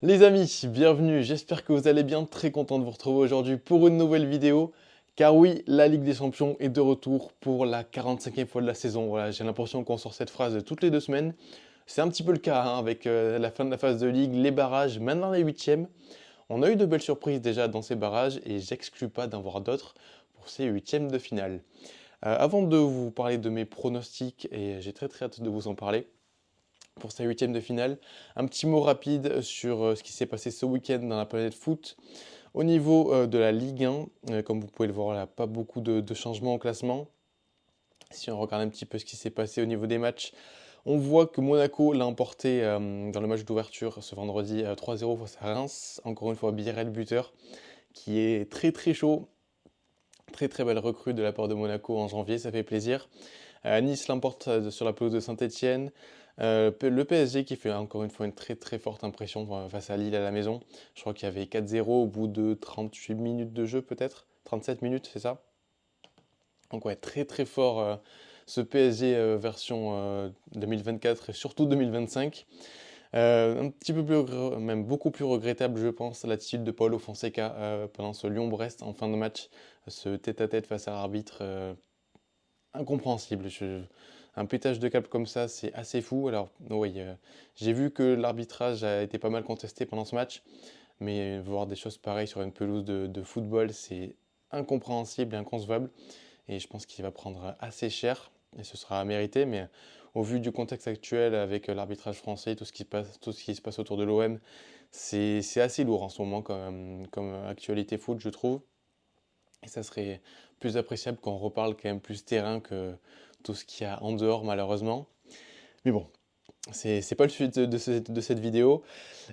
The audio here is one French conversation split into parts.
Les amis, bienvenue, j'espère que vous allez bien, très content de vous retrouver aujourd'hui pour une nouvelle vidéo. Car oui, la Ligue des Champions est de retour pour la 45e fois de la saison. Voilà, j'ai l'impression qu'on sort cette phrase toutes les 2 semaines. C'est un petit peu le cas avec la fin de la phase de Ligue, les barrages, maintenant les huitièmes. On a eu de belles surprises déjà dans ces barrages et j'exclus pas d'en voir d'autres pour ces huitièmes de finale. Avant de vous parler de mes pronostics, et j'ai très hâte de vous en parler, pour sa huitième de finale. Un petit mot rapide sur ce qui s'est passé ce week-end dans la planète foot. Au niveau de la Ligue 1, comme vous pouvez le voir, là, pas beaucoup de changements au classement. Si on regarde un petit peu ce qui s'est passé au niveau des matchs, on voit que Monaco l'a emporté dans le match d'ouverture ce vendredi 3-0 face à Reims. Encore une fois, Biarritz buteur, qui est très chaud. Très belle recrue de la part de Monaco en janvier, ça fait plaisir. Nice l'emporte sur la pelouse de Saint-Etienne. Le PSG qui fait encore une fois une très forte impression face à Lille à la maison. Je crois qu'il y avait 4-0 au bout de 38 minutes de jeu peut-être. 37 minutes, c'est ça? Donc ouais, très fort ce PSG version 2024 et surtout 2025. Un petit peu plus, même beaucoup plus regrettable, je pense, l'attitude de Paulo Fonseca pendant ce Lyon-Brest en fin de match. Ce tête-à-tête face à l'arbitre, incompréhensible. Un pétage de câble comme ça, c'est assez fou. Alors, oui, j'ai vu que l'arbitrage a été pas mal contesté pendant ce match, mais voir des choses pareilles sur une pelouse de football, c'est incompréhensible et inconcevable. Et je pense qu'il va prendre assez cher, et ce sera mérité, mais au vu du contexte actuel avec l'arbitrage français, tout ce qui se passe autour de l'OM, c'est assez lourd en ce moment comme actualité foot, je trouve. Et ça serait plus appréciable qu'on reparle quand même plus terrain que tout ce qu'il y a en dehors, malheureusement. Mais bon, c'est pas le sujet de cette vidéo.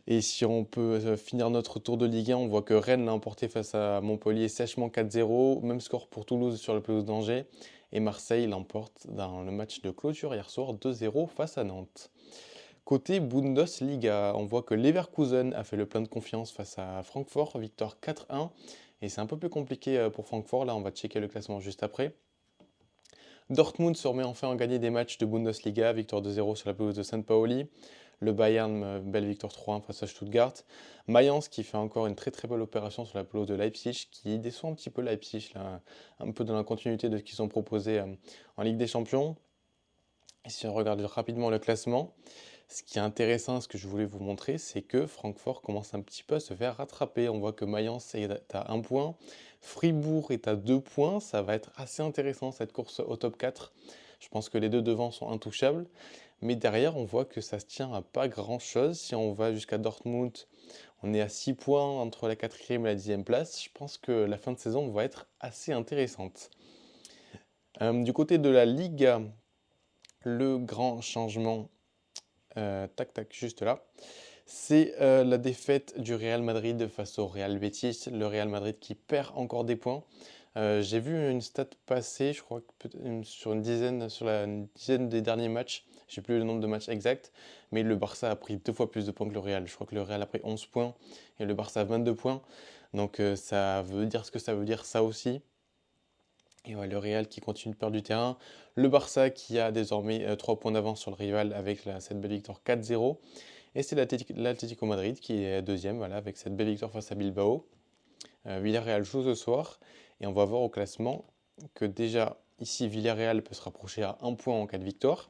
Et si on peut finir notre tour de Ligue 1, on voit que Rennes l'a emporté face à Montpellier sèchement 4-0. Même score pour Toulouse sur la pelouse d'Angers. Et Marseille l'emporte dans le match de clôture hier soir 2-0 face à Nantes. Côté Bundesliga, on voit que Leverkusen a fait le plein de confiance face à Francfort, victoire 4-1. Et c'est un peu plus compliqué pour Francfort, là on va checker le classement juste après. Dortmund se remet enfin à gagner des matchs de Bundesliga, victoire 2-0 sur la pelouse de St. Pauli. Le Bayern, belle victoire 3-1 face à Stuttgart. Mayence qui fait encore une très belle opération sur la pelouse de Leipzig, qui déçoit un petit peu Leipzig, là, un peu dans la continuité de ce qu'ils ont proposé en Ligue des Champions. Et si on regarde rapidement le classement, ce qui est intéressant, ce que je voulais vous montrer, c'est que Francfort commence un petit peu à se faire rattraper. On voit que Mayence est à 1 point, Fribourg est à 2 points. Ça va être assez intéressant cette course au top 4. Je pense que les deux devants sont intouchables. Mais derrière, on voit que ça se tient à pas grand-chose. Si on va jusqu'à Dortmund, on est à 6 points entre la quatrième et la 10e place. Je pense que la fin de saison va être assez intéressante. Du côté de la Liga, le grand changement, juste là, c'est la défaite du Real Madrid face au Real Betis. Le Real Madrid qui perd encore des points. J'ai vu une stat passer, je crois que sur la dizaine des derniers matchs. J'ai plus le nombre de matchs exact, mais le Barça a pris 2 fois plus de points que le Real. Je crois que le Real a pris 11 points et le Barça 22 points. Donc ça veut dire ce que ça veut dire, ça aussi. Et ouais, le Real qui continue de perdre du terrain. Le Barça qui a désormais 3 points d'avance sur le rival avec cette belle victoire 4-0. Et c'est l'Atlético Madrid qui est deuxième, voilà, avec cette belle victoire face à Bilbao. Villarreal joue ce soir. Et on va voir au classement que déjà ici Villarreal peut se rapprocher à 1 point en cas de victoire.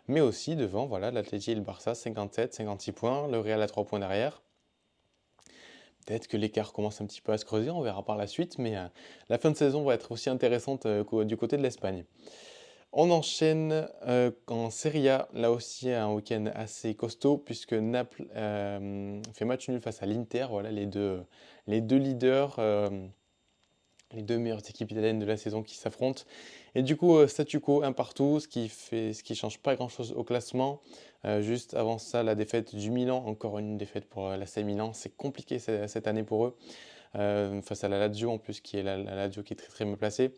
Mais aussi devant, voilà, l'Atlético et le Barça, 57, 56 points. Le Real a 3 points derrière. Peut-être que l'écart commence un petit peu à se creuser, on verra par la suite, mais la fin de saison va être aussi intéressante du côté de l'Espagne. On enchaîne en Serie A, là aussi un week-end assez costaud, puisque Naples fait match nul face à l'Inter, voilà les deux leaders, les deux meilleures équipes italiennes de la saison qui s'affrontent. Et du coup, statu quo, un partout, ce qui change pas grand-chose au classement. Juste avant ça, la défaite du Milan, encore une défaite pour l'AC Milan. C'est compliqué cette année pour eux, face à la Lazio en plus, qui est la Lazio qui est très mal placée.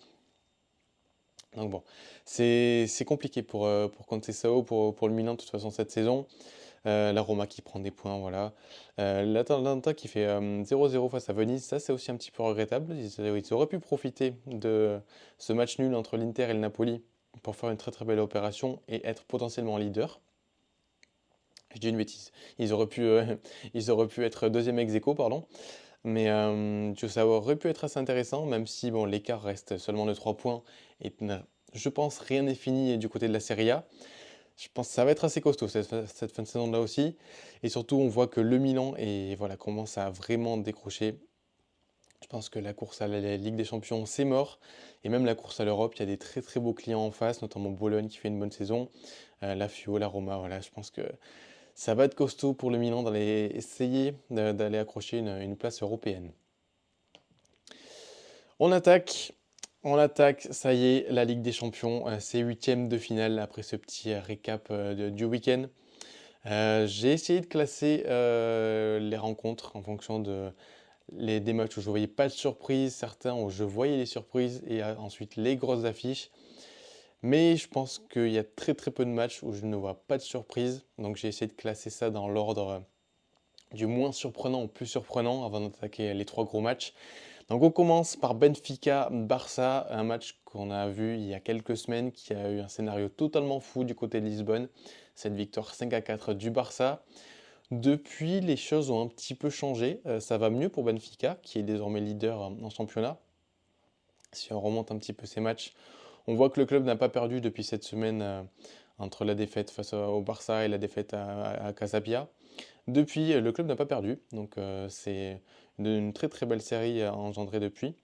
Donc bon, c'est compliqué pour Contessao, pour le Milan de toute façon cette saison. La Roma qui prend des points, voilà. L'Atalanta qui fait 0-0 face à Venise, ça c'est aussi un petit peu regrettable. Ils auraient pu profiter de ce match nul entre l'Inter et le Napoli pour faire une très belle opération et être potentiellement leader. Je dis une bêtise. Ils auraient pu, ils auraient pu être deuxième ex aequo, pardon. Mais ça aurait pu être assez intéressant, même si bon, l'écart reste seulement de 3 points. Et je pense rien n'est fini du côté de la Serie A. Je pense que ça va être assez costaud cette fin de saison-là aussi. Et surtout, on voit que le Milan voilà, commence à vraiment décrocher. Je pense que la course à la Ligue des Champions, c'est mort. Et même la course à l'Europe, il y a des très très beaux clients en face, notamment Bologne qui fait une bonne saison, la Fio, la Roma. Voilà, je pense que ça va être costaud pour le Milan d'aller essayer d'aller accrocher une place européenne. On attaque, on attaque, ça y est, la Ligue des Champions, c'est huitièmes de finale après ce petit récap du week-end. J'ai essayé de classer les rencontres en fonction des matchs où je voyais pas de surprise, certains où je voyais les surprises et ensuite les grosses affiches. Mais je pense qu'il y a très très peu de matchs où je ne vois pas de surprise. Donc j'ai essayé de classer ça dans l'ordre du moins surprenant au plus surprenant avant d'attaquer les trois gros matchs. Donc on commence par Benfica-Barça, un match qu'on a vu il y a quelques semaines qui a eu un scénario totalement fou du côté de Lisbonne. Cette victoire 5-4 du Barça. Depuis, les choses ont un petit peu changé. Ça va mieux pour Benfica, qui est désormais leader en championnat. Si on remonte un petit peu ces matchs, on voit que le club n'a pas perdu depuis cette semaine entre la défaite face au Barça et la défaite à Casabia. Depuis, le club n'a pas perdu, donc c'est une très très belle série engendrée depuis.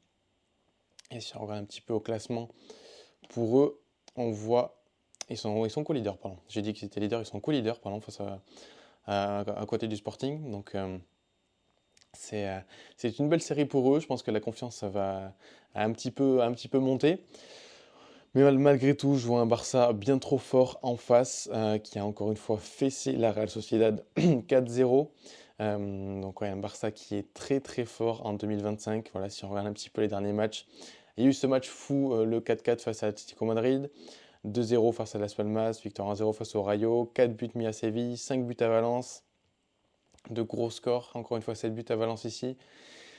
Et si on regarde un petit peu au classement, pour eux, on voit, ils sont co-leaders, pardon. J'ai dit qu'ils étaient leaders, ils sont co-leaders, pardon, face à côté du Sporting. Donc c'est une belle série pour eux. Je pense que la confiance ça va un petit peu monter. Mais malgré tout, je vois un Barça bien trop fort en face, qui a encore une fois fessé la Real Sociedad 4-0. Donc ouais, un Barça qui est très très fort en 2025. Voilà, si on regarde un petit peu les derniers matchs, il y a eu ce match fou, le 4-4 face à Atlético Madrid, 2-0 face à Las Palmas, victoire 1-0 face au Rayo, 4 buts mis à Séville, 5 buts à Valence, de gros scores, encore une fois 7 buts à Valence ici.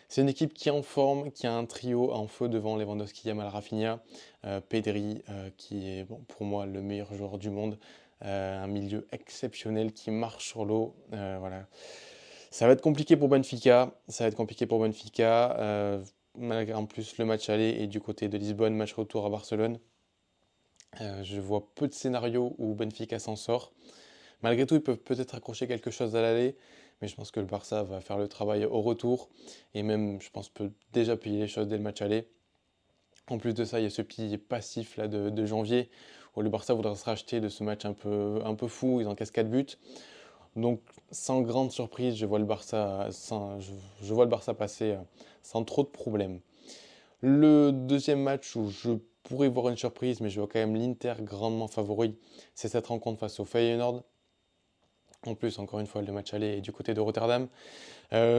C'est une équipe qui est en forme, qui a un trio en feu devant Lewandowski, Yamal, Rafinha, Pedri, qui est bon, pour moi le meilleur joueur du monde, un milieu exceptionnel qui marche sur l'eau. Voilà. Ça va être compliqué pour Benfica. Ça va être compliqué pour Benfica. Malgré en plus le match aller et du côté de Lisbonne, match retour à Barcelone. Je vois peu de scénarios où Benfica s'en sort. Malgré tout, ils peuvent peut-être accrocher quelque chose à l'aller, mais je pense que le Barça va faire le travail au retour et même, je pense, peut déjà payer les choses dès le match aller. En plus de ça, il y a ce petit passif là de janvier où le Barça voudra se racheter de ce match un peu fou. Ils encaissent 4 buts. Donc, sans grande surprise, je vois le Barça passer sans trop de problèmes. Le deuxième match où je pourrais voir une surprise, mais je vois quand même l'Inter grandement favori, c'est cette rencontre face au Feyenoord. En plus, encore une fois, le match aller est du côté de Rotterdam.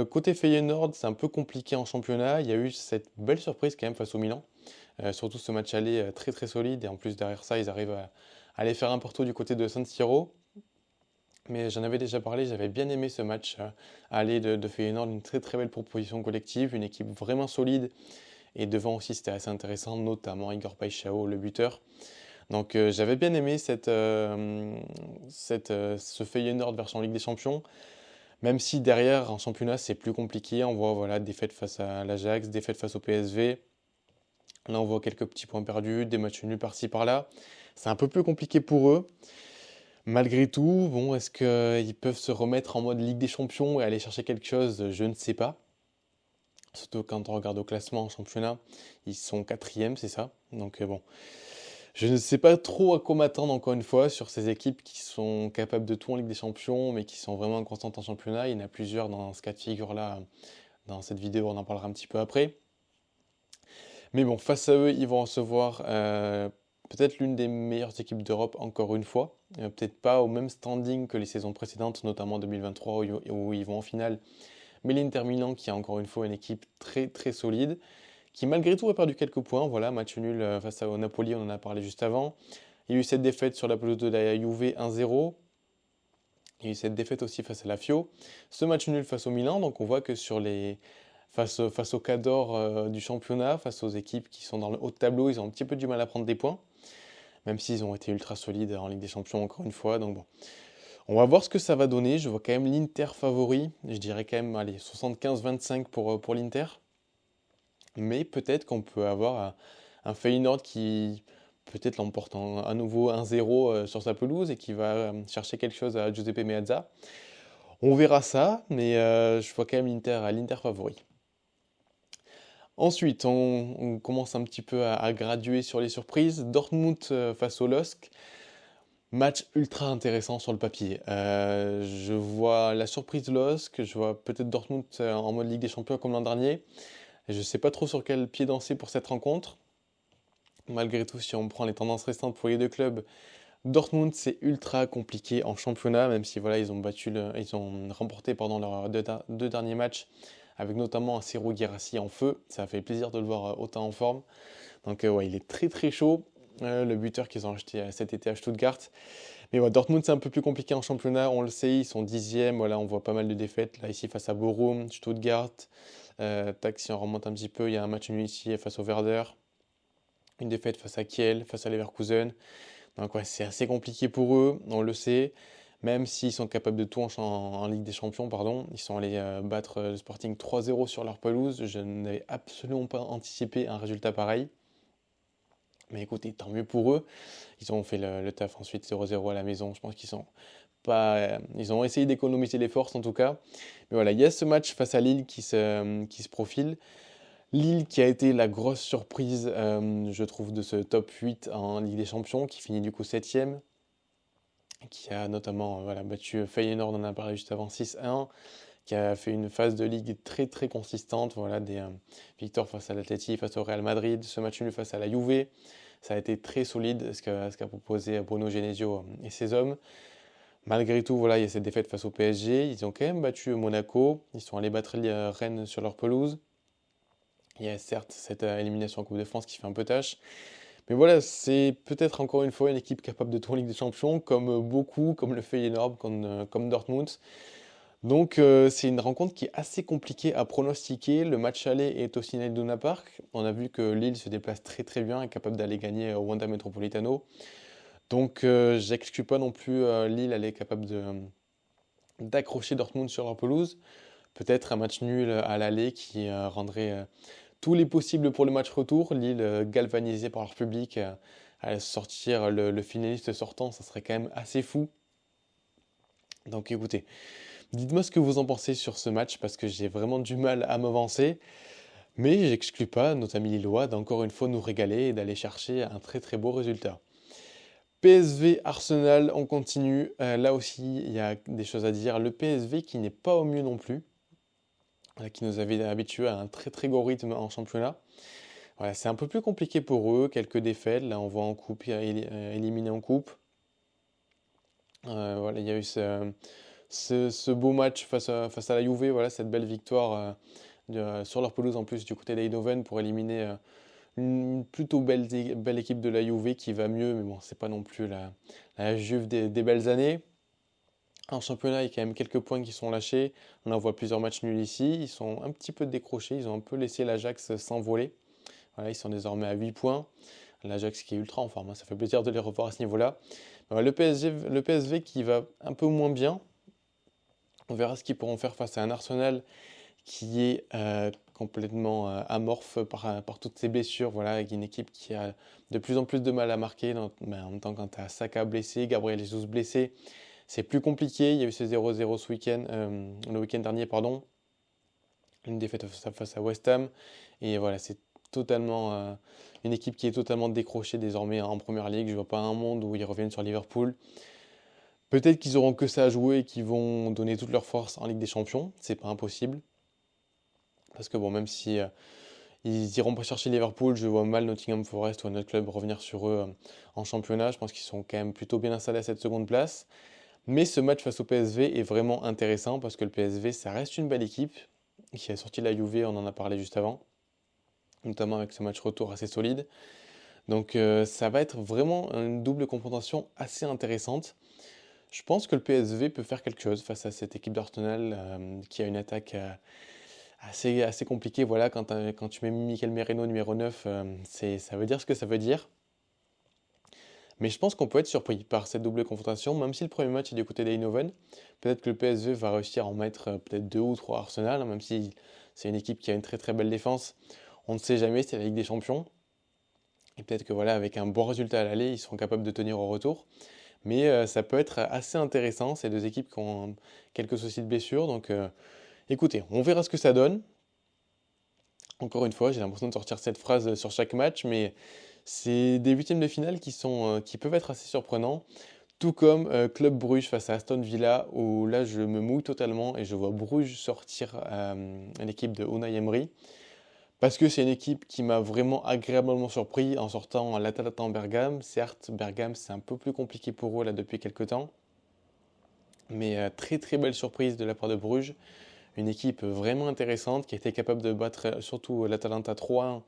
Côté Feyenoord, c'est un peu compliqué en championnat. Il y a eu cette belle surprise quand même face au Milan. Surtout ce match aller très très solide. Et en plus, derrière ça, ils arrivent à aller faire un partout du côté de San Siro. Mais j'en avais déjà parlé, j'avais bien aimé ce match aller de Feyenoord. Une très très belle proposition collective, une équipe vraiment solide. Et devant aussi, c'était assez intéressant, notamment Igor Paixão, le buteur. Donc j'avais bien aimé ce Feyenoord version Ligue des Champions, même si derrière en championnat c'est plus compliqué, on voit voilà, défaite face à l'Ajax, défaite face au PSV, là on voit quelques petits points perdus, des matchs nuls par-ci par-là, c'est un peu plus compliqué pour eux. Malgré tout, bon, est-ce qu'ils peuvent se remettre en mode Ligue des Champions et aller chercher quelque chose? Je ne sais pas. Surtout quand on regarde au classement en championnat, ils sont quatrième, c'est ça. Donc bon, je ne sais pas trop à quoi m'attendre encore une fois sur ces équipes qui sont capables de tout en Ligue des Champions, mais qui sont vraiment constantes en championnat. Il y en a plusieurs dans ce cas de figure-là. Dans cette vidéo, on en parlera un petit peu après. Mais bon, face à eux, ils vont recevoir peut-être l'une des meilleures équipes d'Europe encore une fois. Peut-être pas au même standing que les saisons précédentes, notamment 2023 où ils vont en finale. Mais l'Inter Milan qui a encore une fois une équipe très très solide qui malgré tout a perdu quelques points. Voilà, match nul face au Napoli, on en a parlé juste avant. Il y a eu cette défaite sur la pelouse de la Juve 1-0. Il y a eu cette défaite aussi face à la Fio. Ce match nul face au Milan, donc on voit que face au cadors du championnat, face aux équipes qui sont dans le haut de tableau, ils ont un petit peu du mal à prendre des points, même s'ils ont été ultra solides en Ligue des Champions encore une fois. Donc bon, On va voir ce que ça va donner. Je vois quand même l'Inter favori. Je dirais quand même, allez, 75-25 pour l'Inter. Mais peut-être qu'on peut avoir un Feyenoord qui peut-être l'emporte à nouveau 1-0 sur sa pelouse et qui va chercher quelque chose à Giuseppe Meazza. On verra ça, mais je vois quand même l'Inter favori. Ensuite, on commence un petit peu à graduer sur les surprises. Dortmund face au LOSC. Match ultra intéressant sur le papier. Je vois la surprise LOSC, je vois peut-être Dortmund en mode Ligue des Champions comme l'an dernier. Je ne sais pas trop sur quel pied danser pour cette rencontre. Malgré tout, si on prend les tendances récentes pour les deux clubs, Dortmund c'est ultra compliqué en championnat, même si voilà, ils ont remporté pendant leurs deux derniers matchs, avec notamment un Serhou Guirassy en feu. Ça a fait plaisir de le voir autant en forme. Donc ouais, il est très très chaud. Le buteur qu'ils ont acheté cet été à Stuttgart. Mais ouais, Dortmund c'est un peu plus compliqué en championnat, on le sait, ils sont dixièmes, voilà, on voit pas mal de défaites. Là ici face à Bochum, Stuttgart, tac, si on remonte un petit peu, il y a un match nul ici face au Werder, une défaite face à Kiel, face à Leverkusen. Donc ouais, c'est assez compliqué pour eux, on le sait. Même s'ils sont capables de tout en Ligue des Champions, pardon, ils sont allés battre le Sporting 3-0 sur leur pelouse. Je n'avais absolument pas anticipé un résultat pareil. Mais écoutez, tant mieux pour eux. Ils ont fait le taf ensuite 0-0 à la maison. Je pense qu'ils sont pas, ils ont essayé d'économiser les forces en tout cas. Mais voilà, il y a ce match face à Lille qui se profile. Lille qui a été la grosse surprise, je trouve, de ce top 8 en Ligue des Champions, qui finit du coup 7ème, qui a notamment voilà, battu Feyenoord, on en a parlé juste avant 6-1, qui a fait une phase de Ligue très très consistante, voilà, des victoires face à l'Atleti, face au Real Madrid, ce match nul face à la Juve. Ça a été très solide ce qu'a proposé Bruno Genesio et ses hommes. Malgré tout, voilà, il y a cette défaite face au PSG. Ils ont quand même battu Monaco. Ils sont allés battre Rennes sur leur pelouse. Il y a certes cette élimination en Coupe de France qui fait un peu tâche. Mais voilà, c'est peut-être encore une fois une équipe capable de tout en Ligue des Champions, comme beaucoup, comme le Feyenoord, comme Dortmund. Donc c'est une rencontre qui est assez compliquée à pronostiquer. Le match aller est au Signal Iduna Park. On a vu que Lille se déplace très très bien, est capable d'aller gagner au Wanda Metropolitano. Donc j'exclus pas non plus Lille, elle est capable d'accrocher Dortmund sur leur pelouse. Peut-être un match nul à l'aller qui rendrait tous les possibles pour le match retour. Lille galvanisée par leur public à sortir le finaliste sortant, ça serait quand même assez fou. Donc écoutez, dites-moi ce que vous en pensez sur ce match parce que j'ai vraiment du mal à m'avancer. Mais j'exclus pas nos amis lillois d'encore une fois nous régaler et d'aller chercher un très très beau résultat. PSV Arsenal, on continue. Là aussi, il y a des choses à dire. Le PSV qui n'est pas au mieux non plus, qui nous avait habitués à un très très gros rythme en championnat. Voilà, c'est un peu plus compliqué pour eux. Quelques défaites. Là, on voit en coupe, éliminé en coupe. Voilà, il y a eu ce beau match face à la Juve. Voilà, cette belle victoire sur leur pelouse en plus du côté d'Eindhoven pour éliminer une plutôt belle équipe de la Juve qui va mieux, mais bon, c'est pas non plus la Juve des belles années. En championnat, il y a quand même quelques points qui sont lâchés. On en voit plusieurs matchs nuls ici. Ils sont un petit peu décrochés. Ils ont un peu laissé l'Ajax s'envoler. Voilà, ils sont désormais à 8 points. L'Ajax qui est ultra en forme, hein. Ça fait plaisir de les revoir à ce niveau-là. Voilà, le PSV qui va un peu moins bien. On verra ce qu'ils pourront faire face à un Arsenal qui est complètement amorphe par toutes ces blessures. Voilà, avec une équipe qui a de plus en plus de mal à marquer. En même temps, quand tu as Saka blessé, Gabriel Jesus blessé, c'est plus compliqué. Il y a eu ce 0-0 ce week-end, le week-end dernier, pardon. Une défaite face à West Ham. Et voilà, c'est totalement une équipe qui est totalement décrochée désormais en première ligue. Je ne vois pas un monde où ils reviennent sur Liverpool. Peut-être qu'ils auront que ça à jouer et qu'ils vont donner toute leur force en Ligue des Champions. C'est pas impossible. Parce que bon, même si ils iront pas chercher Liverpool, je vois mal Nottingham Forest ou un autre club revenir sur eux en championnat. Je pense qu'ils sont quand même plutôt bien installés à cette seconde place. Mais ce match face au PSV est vraiment intéressant parce que le PSV, ça reste une belle équipe qui a sorti de la Juve, on en a parlé juste avant, notamment avec ce match retour assez solide. Donc ça va être vraiment une double confrontation assez intéressante. Je pense que le PSV peut faire quelque chose face à cette équipe d'Arsenal qui a une attaque assez compliquée. Voilà, quand tu mets Mikel Merino numéro 9, ça veut dire ce que ça veut dire. Mais je pense qu'on peut être surpris par cette double confrontation, même si le premier match est du côté d'Eindhoven. Peut-être que le PSV va réussir à en mettre peut-être 2 ou 3 à Arsenal, hein, même si c'est une équipe qui a une très très belle défense. On ne sait jamais, c'est la Ligue des Champions. Et peut-être que voilà, avec un bon résultat à l'aller, ils seront capables de tenir au retour. Mais ça peut être assez intéressant, ces deux équipes qui ont quelques soucis de blessure. Donc écoutez, on verra ce que ça donne. Encore une fois, j'ai l'impression de sortir cette phrase sur chaque match, mais c'est des huitièmes de finale qui peuvent être assez surprenants. Tout comme Club Bruges face à Aston Villa, où là je me mouille totalement et je vois Bruges sortir l'équipe de Unai Emery. Parce que c'est une équipe qui m'a vraiment agréablement surpris en sortant l'Atalanta en Bergame. Certes, Bergame c'est un peu plus compliqué pour eux là depuis quelques temps. Mais très très belle surprise de la part de Bruges. Une équipe vraiment intéressante qui a été capable de battre surtout l'Atalanta 3-1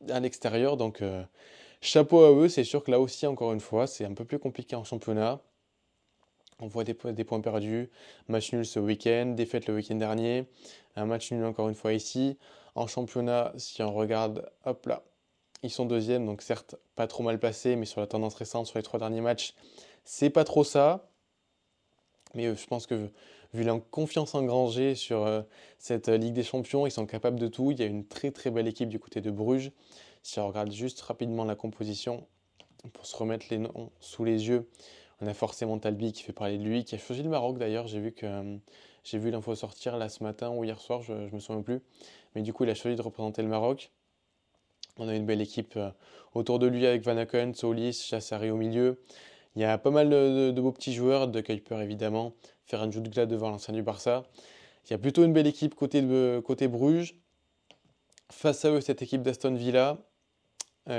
à l'extérieur. Donc chapeau à eux, c'est sûr que là aussi encore une fois c'est un peu plus compliqué en championnat. On voit des points perdus, match nul ce week-end, défaite le week-end dernier, un match nul encore une fois ici. En championnat, si on regarde, hop là, ils sont deuxièmes, donc certes pas trop mal placés, mais sur la tendance récente, sur les 3 derniers matchs, c'est pas trop ça. Mais je pense que vu la confiance engrangée sur cette Ligue des Champions, ils sont capables de tout. Il y a une très très belle équipe du côté de Bruges. Si on regarde juste rapidement la composition, pour se remettre les noms sous les yeux, on a forcément Talbi qui fait parler de lui, qui a choisi le Maroc d'ailleurs. J'ai vu l'info sortir là ce matin ou hier soir, je ne me souviens plus. Mais du coup, il a choisi de représenter le Maroc. On a une belle équipe autour de lui avec Van Aken, Solis, Chassari au milieu. Il y a pas mal de beaux petits joueurs, de Kuiper évidemment, Ferran Jutgla devant l'ancien du Barça. Il y a plutôt une belle équipe côté Bruges. Face à eux, cette équipe d'Aston Villa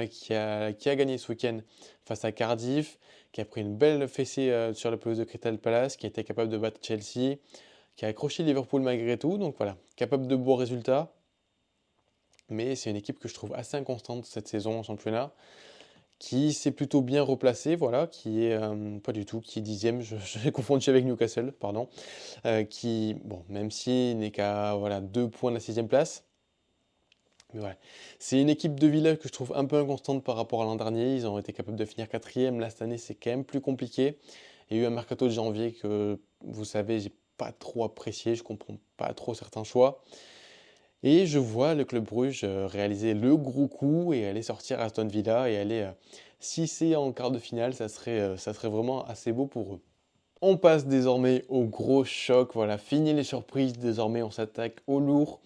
qui a gagné ce week-end face à Cardiff, qui a pris une belle fessée sur la pelouse de Crystal Palace, qui a été capable de battre Chelsea, qui a accroché Liverpool malgré tout. Donc voilà, capable de beaux résultats. Mais c'est une équipe que je trouve assez inconstante cette saison en championnat, qui s'est plutôt bien replacée, voilà, qui est pas du tout, qui est dixième, je l'ai confondu avec Newcastle, pardon, qui, bon, même s'il n'est qu'à voilà, 2 points de la sixième place, mais voilà. C'est une équipe de Villa que je trouve un peu inconstante par rapport à l'an dernier, ils ont été capables de finir quatrième, là cette année c'est quand même plus compliqué, il y a eu un mercato de janvier que, vous savez, j'ai pas trop apprécié, je comprends pas trop certains choix, et je vois le club Bruges réaliser le gros coup et aller sortir Aston Villa et aller, si c'est en quart de finale, ça serait vraiment assez beau pour eux. On passe désormais au gros choc, voilà, fini les surprises, désormais on s'attaque au lourd.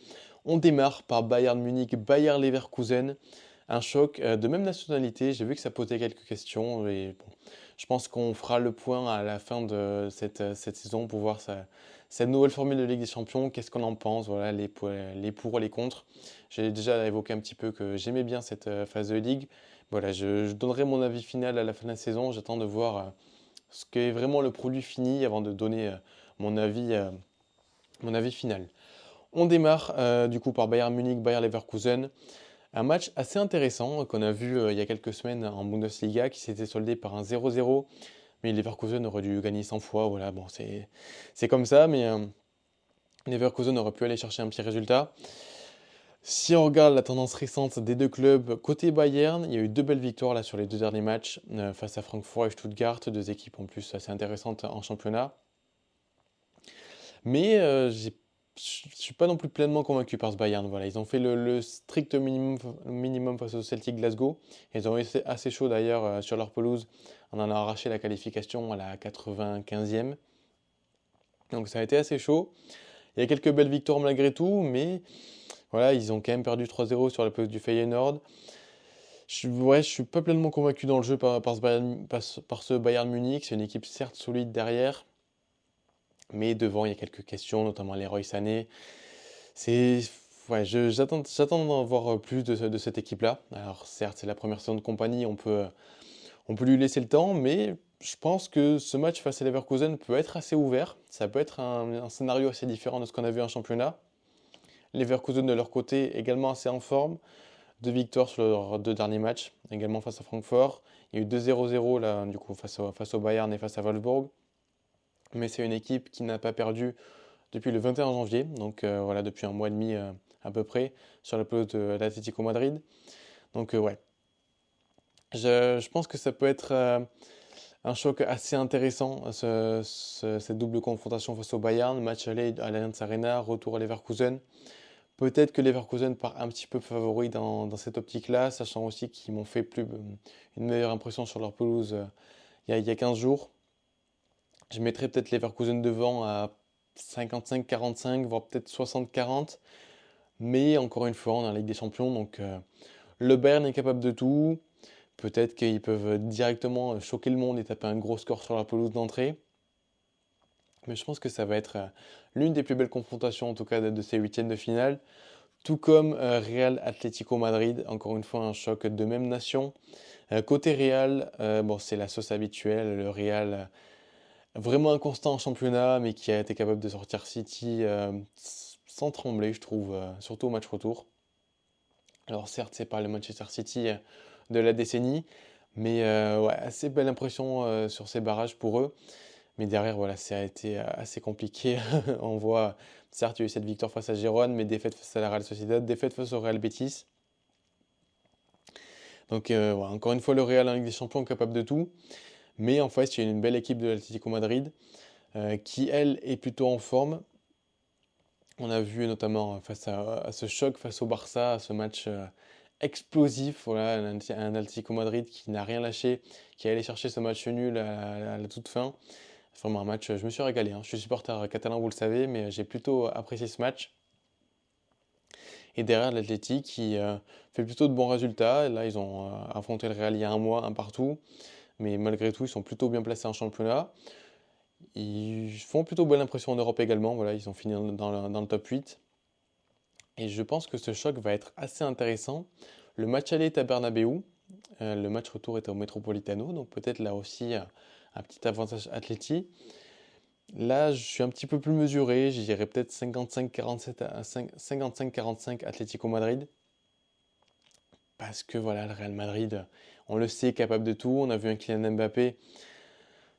On démarre par Bayern Munich, Bayer Leverkusen, un choc de même nationalité, j'ai vu que ça posait quelques questions et bon, je pense qu'on fera le point à la fin de cette saison pour voir cette nouvelle formule de Ligue des Champions, qu'est-ce qu'on en pense, voilà, les pour et les contre. J'ai déjà évoqué un petit peu que j'aimais bien cette phase de Ligue. Voilà, je donnerai mon avis final à la fin de la saison, j'attends de voir ce qu'est vraiment le produit fini avant de donner mon avis final. On démarre du coup par Bayern Munich, Bayer Leverkusen. Un match assez intéressant qu'on a vu il y a quelques semaines en Bundesliga qui s'était soldé par un 0-0. Mais Leverkusen aurait dû gagner 100 fois. Voilà, bon, c'est comme ça, mais Leverkusen aurait pu aller chercher un petit résultat. Si on regarde la tendance récente des deux clubs, côté Bayern, il y a eu 2 belles victoires là sur les 2 derniers matchs face à Francfort et Stuttgart, 2 équipes en plus assez intéressantes en championnat. Mais je ne suis pas non plus pleinement convaincu par ce Bayern. Voilà, ils ont fait le strict minimum face au Celtic Glasgow. Ils ont été assez chauds d'ailleurs sur leur pelouse. On en a arraché la qualification à la 95e. Donc ça a été assez chaud. Il y a quelques belles victoires malgré tout, mais voilà, ils ont quand même perdu 3-0 sur la pelouse du Feyenoord. Ouais, je suis pas pleinement convaincu dans le jeu par ce Bayern Munich. C'est une équipe certes solide derrière, mais devant, il y a quelques questions, notamment Leroy Sané. C'est, ouais, j'attends d'en voir plus de cette équipe-là. Alors certes, c'est la première saison de compagnie, on peut lui laisser le temps, mais je pense que ce match face à Leverkusen peut être assez ouvert. Ça peut être un scénario assez différent de ce qu'on a vu en championnat. Leverkusen de leur côté également assez en forme. 2 victoires sur leurs 2 derniers matchs, également face à Francfort. Il y a eu 2-0-0 là, du coup, face au Bayern et face à Wolfsburg. Mais c'est une équipe qui n'a pas perdu depuis le 21 janvier, donc voilà, depuis un mois et demi à peu près, sur la pelouse de l'Atlético Madrid. Donc ouais, Je pense que ça peut être un choc assez intéressant, cette double confrontation face au Bayern, match aller à l'Allianz Arena, retour à Leverkusen. Peut-être que Leverkusen part un petit peu favori dans cette optique-là, sachant aussi qu'ils m'ont fait une meilleure impression sur leur pelouse il y a 15 jours. Je mettrais peut-être Leverkusen devant à 55-45, voire peut-être 60-40. Mais encore une fois, on est en Ligue des Champions, donc le Bayern est capable de tout. Peut-être qu'ils peuvent directement choquer le monde et taper un gros score sur la pelouse d'entrée. Mais je pense que ça va être l'une des plus belles confrontations, en tout cas, de ces huitièmes de finale. Tout comme Real Atlético Madrid, encore une fois un choc de même nation. Côté Real, bon, c'est la sauce habituelle. Le Real, vraiment inconstant en championnat, mais qui a été capable de sortir City sans trembler, je trouve, surtout au match retour. Alors certes, c'est pas le Manchester City de la décennie, mais ouais, assez belle impression sur ces barrages pour eux. Mais derrière, voilà, ça a été assez compliqué. On voit, certes, il y a eu cette victoire face à Gérone, mais défaite face à la Real Sociedad, défaite face au Real Betis. Donc voilà, encore une fois, le Real en Ligue des Champions capable de tout. Mais en face, il y a une belle équipe de l'Atlético Madrid qui, elle, est plutôt en forme. On a vu notamment face à ce choc face au Barça, à ce match explosif, voilà, un Atlético Madrid qui n'a rien lâché, qui est allé chercher ce match nul à la toute fin. Vraiment un match, je me suis régalé, hein. Je suis supporter catalan, vous le savez, mais j'ai plutôt apprécié ce match. Et derrière l'Athletic qui fait plutôt de bons résultats. Là, ils ont affronté le Real il y a un mois, un partout. Mais malgré tout, ils sont plutôt bien placés en championnat. Ils font plutôt bonne impression en Europe également. Voilà, ils ont fini dans le top 8. Et je pense que ce choc va être assez intéressant. Le match aller est à Bernabeu. Le match retour est au Metropolitano. Donc peut-être là aussi un petit avantage Atleti. Là, je suis un petit peu plus mesuré. Je dirais peut-être 55-47 à 55-45 Atlético Madrid. Parce que voilà, le Real Madrid, on le sait, capable de tout. On a vu un Kylian Mbappé,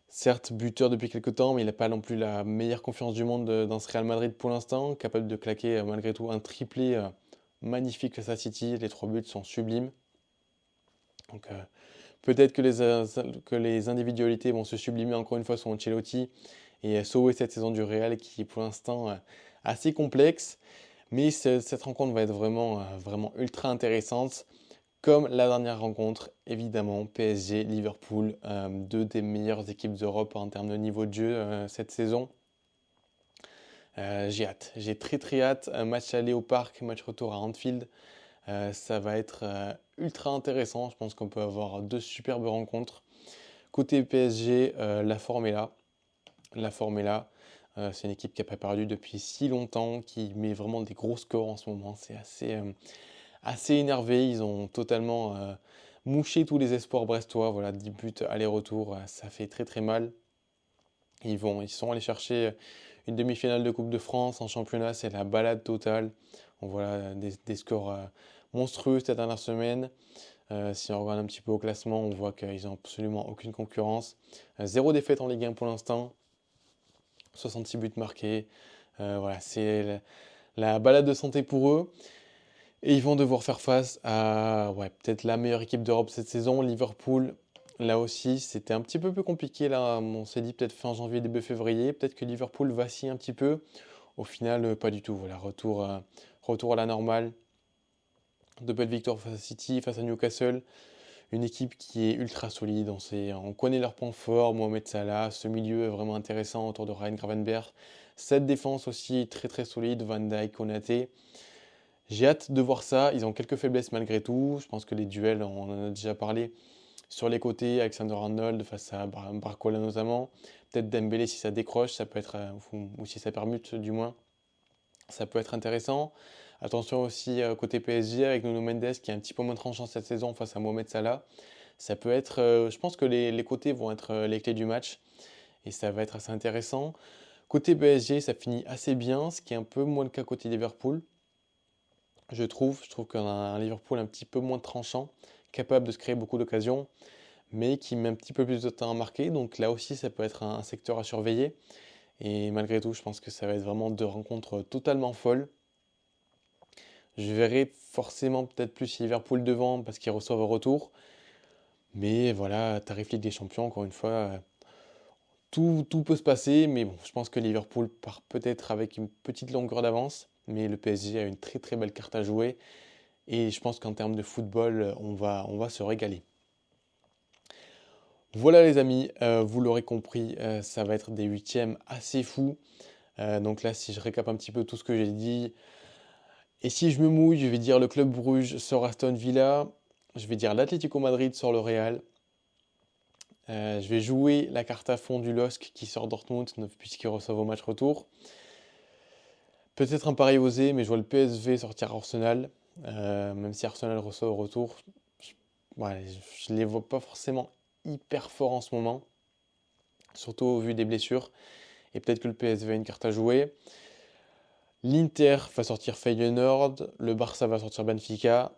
certes buteur depuis quelques temps, mais il n'a pas non plus la meilleure confiance du monde dans ce Real Madrid pour l'instant. Capable de claquer malgré tout un triplé magnifique face à City. Les trois buts sont sublimes. Donc peut-être que les individualités vont se sublimer encore une fois sur Ancelotti et sauver cette saison du Real qui est pour l'instant assez complexe. Mais cette rencontre va être vraiment ultra intéressante. Comme la dernière rencontre, évidemment, PSG-Liverpool, deux des meilleures équipes d'Europe en termes de niveau de jeu cette saison. J'ai hâte, j'ai très hâte. Un match aller au parc, match retour à Anfield. Ça va être ultra intéressant. Je pense qu'on peut avoir deux superbes rencontres. Côté PSG, la forme est là. La forme est là. C'est une équipe qui n'a pas perdu depuis si longtemps, qui met vraiment des gros scores en ce moment. C'est assez énervé. Ils ont totalement mouché tous les espoirs brestois. Voilà, 10 buts aller-retour, ça fait très mal. Ils sont allés chercher une demi-finale de Coupe de France en championnat. C'est la balade totale. On voit des scores monstrueux cette dernière semaine. Si on regarde un petit peu au classement, on voit qu'ils n'ont absolument aucune concurrence. Zéro défaite en Ligue 1 pour l'instant. 66 buts marqués. Voilà, c'est la balade de santé pour eux. Et ils vont devoir faire face à ouais, peut-être la meilleure équipe d'Europe cette saison, Liverpool. Là aussi, c'était un petit peu plus compliqué. Là, on s'est dit peut-être fin janvier, début février. Peut-être que Liverpool vacille un petit peu. Au final, pas du tout. Voilà, retour à la normale. De belles victoires face à City, face à Newcastle. Une équipe qui est ultra solide. On connaît leurs points forts. Mohamed Salah, ce milieu est vraiment intéressant autour de Ryan Gravenberch. Cette défense aussi très solide. Van Dijk, Konaté. J'ai hâte de voir ça. Ils ont quelques faiblesses malgré tout. Je pense que les duels, on en a déjà parlé. Sur les côtés, Alexander-Arnold face à Barcola notamment. Peut-être Dembélé si ça décroche, ça peut être, ou si ça permute du moins, ça peut être intéressant. Attention aussi côté PSG avec Nuno Mendes qui est un petit peu moins tranchant cette saison face à Mohamed Salah. Ça peut être, je pense que les côtés vont être les clés du match et ça va être assez intéressant. Côté PSG, ça finit assez bien, ce qui est un peu moins le cas côté Liverpool. Je trouve qu'on a un Liverpool un petit peu moins tranchant, capable de se créer beaucoup d'occasions, mais qui met un petit peu plus de temps à marquer. Donc là aussi, ça peut être un secteur à surveiller. Et malgré tout, je pense que ça va être vraiment deux rencontres totalement folles. Je verrai forcément peut-être plus Liverpool devant parce qu'ils reçoivent au retour. Mais voilà, tarif Ligue des Champions, encore une fois, tout peut se passer. Mais bon, je pense que Liverpool part peut-être avec une petite longueur d'avance. Mais le PSG a une très très belle carte à jouer. Et je pense qu'en termes de football, on va se régaler. Voilà les amis, vous l'aurez compris, ça va être des huitièmes assez fous. Donc là, si je récap un petit peu tout ce que j'ai dit, et si je me mouille, je vais dire le Club Bruges sort Aston Villa, je vais dire l'Atlético Madrid sort le Real, je vais jouer la carte à fond du LOSC qui sort Dortmund puisqu'ils reçoivent au match retour. Peut-être un pari osé, mais je vois le PSV sortir Arsenal, même si Arsenal reçoit au retour. Ouais, je ne les vois pas forcément hyper forts en ce moment, surtout au vu des blessures. Et peut-être que le PSV a une carte à jouer. L'Inter va sortir Feyenoord, le Barça va sortir Benfica.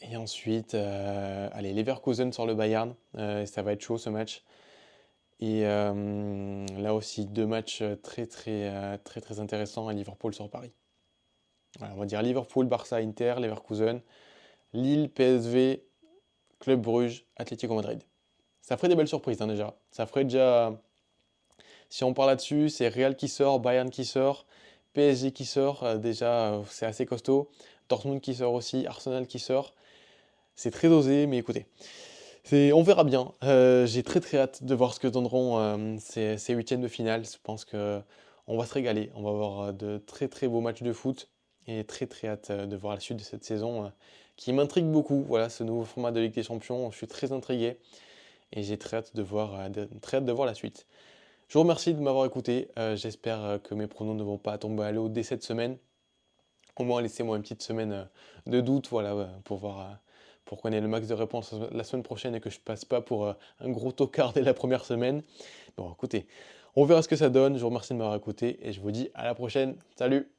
Et ensuite, allez, Leverkusen sort le Bayern. Ça va être chaud ce match. Et là aussi, deux matchs très intéressants. Et Liverpool sur Paris. Voilà, on va dire Liverpool, Barça, Inter, Leverkusen, Lille, PSV, Club Bruges, Atlético Madrid. Ça ferait des belles surprises hein, déjà. Ça ferait déjà. Si on parle là-dessus, c'est Real qui sort, Bayern qui sort, PSG qui sort. Déjà, c'est assez costaud. Dortmund qui sort aussi, Arsenal qui sort. C'est très dosé, mais écoutez, on verra bien. J'ai très hâte de voir ce que donneront ces huitièmes de finale. Je pense que on va se régaler. On va avoir de très beaux matchs de foot et très hâte de voir la suite de cette saison qui m'intrigue beaucoup. Voilà, ce nouveau format de Ligue des Champions. Je suis très intrigué et j'ai très hâte de voir la suite. Je vous remercie de m'avoir écouté. J'espère que mes pronos ne vont pas tomber à l'eau dès cette semaine. Au moins, laissez-moi une petite semaine de doute, voilà, pour voir, pour qu'on ait le max de réponses la semaine prochaine et que je passe pas pour un gros tocard dès la première semaine. Bon, écoutez, on verra ce que ça donne. Je vous remercie de m'avoir écouté et je vous dis à la prochaine. Salut!